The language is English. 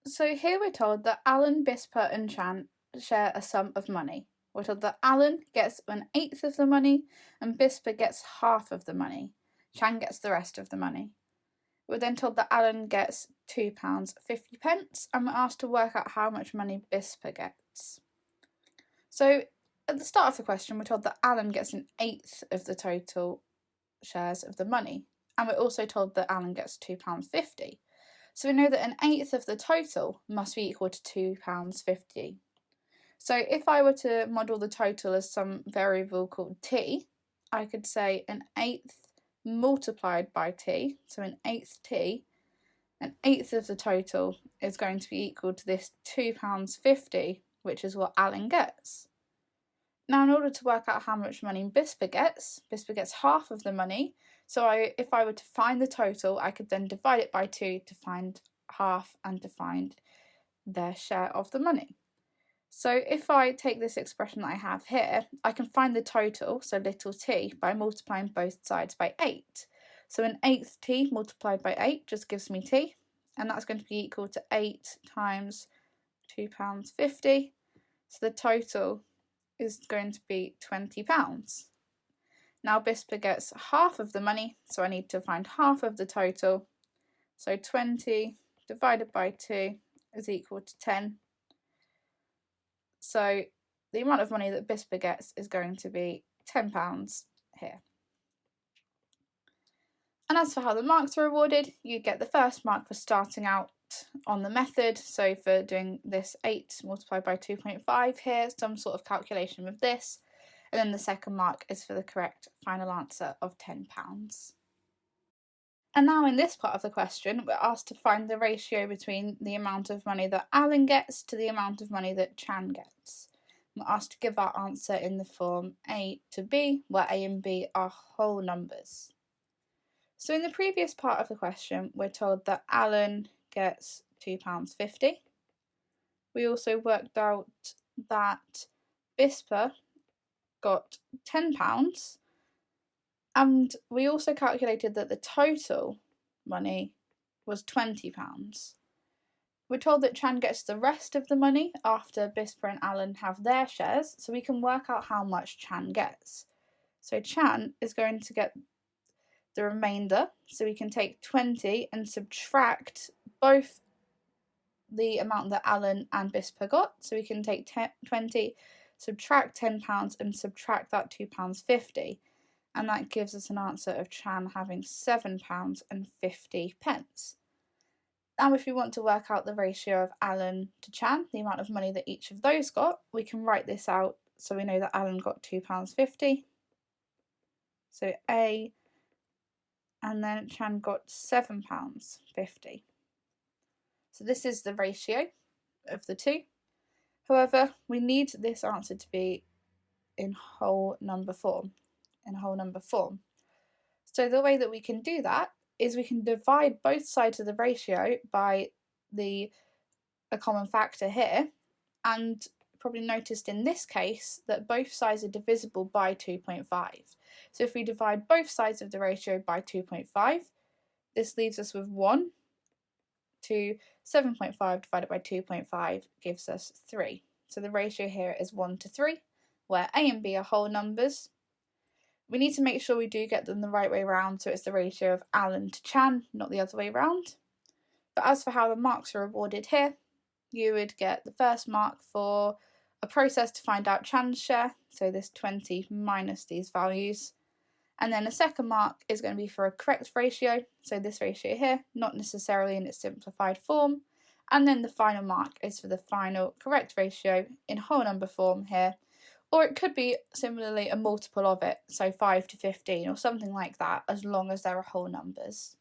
So here we're told that Alan, Bisper and Chan share a sum of money. We're told that Alan gets 1/8 of the money and Bisper gets half of the money. Chan gets the rest of the money. We're then told that Alan gets £2.50 and we're asked to work out how much money Bisper gets. So at the start of the question, we're told that Alan gets 1/8 of the total shares of the money, and we're also told that Alan gets £2.50. So we know that 1/8 of the total must be equal to £2.50. So if I were to model the total as some variable called t, I could say 1/8 multiplied by t, so 1/8 t, 1/8 of the total is going to be equal to this £2.50, which is what Alan gets. Now, in order to work out how much money Bisper gets half of the money. So if I were to find the total, I could then divide it by 2 to find half and to find their share of the money. So if I take this expression that I have here, I can find the total, so little t, by multiplying both sides by 8. So 1/8 t multiplied by 8 just gives me t, and that's going to be equal to 8 times £2.50. So the total is going to be £20. Now Bisper gets half of the money, so I need to find half of the total. So 20 divided by 2 is equal to 10. So the amount of money that Bisper gets is going to be £10 here. And as for how the marks are awarded, you get the first mark for starting out on the method, so for doing this 8 multiplied by 2.5 here, some sort of calculation with this, and then the second mark is for the correct final answer of £10. And now in this part of the question, we're asked to find the ratio between the amount of money that Alan gets to the amount of money that Chan gets. We're asked to give our answer in the form A to B, where A and B are whole numbers. So in the previous part of the question, we're told that Alan gets £2.50. We also worked out that Bisper got £10, and we also calculated that the total money was £20. We're told that Chan gets the rest of the money after Bisper and Alan have their shares, so we can work out how much Chan gets. So Chan is going to get the remainder, so we can take 20 and subtract both the amount that Alan and Bisper got. So we can take 20, subtract £10 and subtract that £2.50, and that gives us an answer of Chan having £7.50. Now if we want to work out the ratio of Alan to Chan, the amount of money that each of those got, we can write this out. So we know that Alan got £2.50, so A, and then Chan got £7.50. So this is the ratio of the two. However, we need this answer to be in whole number form. So the way that we can do that is we can divide both sides of the ratio by a common factor here, and probably noticed in this case that both sides are divisible by 2.5. So if we divide both sides of the ratio by 2.5, this leaves us with 1 to 7.5 divided by 2.5 gives us 3. So the ratio here is 1 to 3, where A and B are whole numbers. We need to make sure we do get them the right way round, so it's the ratio of Alan to Chan, not the other way round. But as for how the marks are awarded here, you would get the first mark for a process to find out Chan's share, so this 20 minus these values. And then a second mark is going to be for a correct ratio, so this ratio here, not necessarily in its simplified form. And then the final mark is for the final correct ratio in whole number form here, or it could be similarly a multiple of it, so 5 to 15 or something like that, as long as there are whole numbers.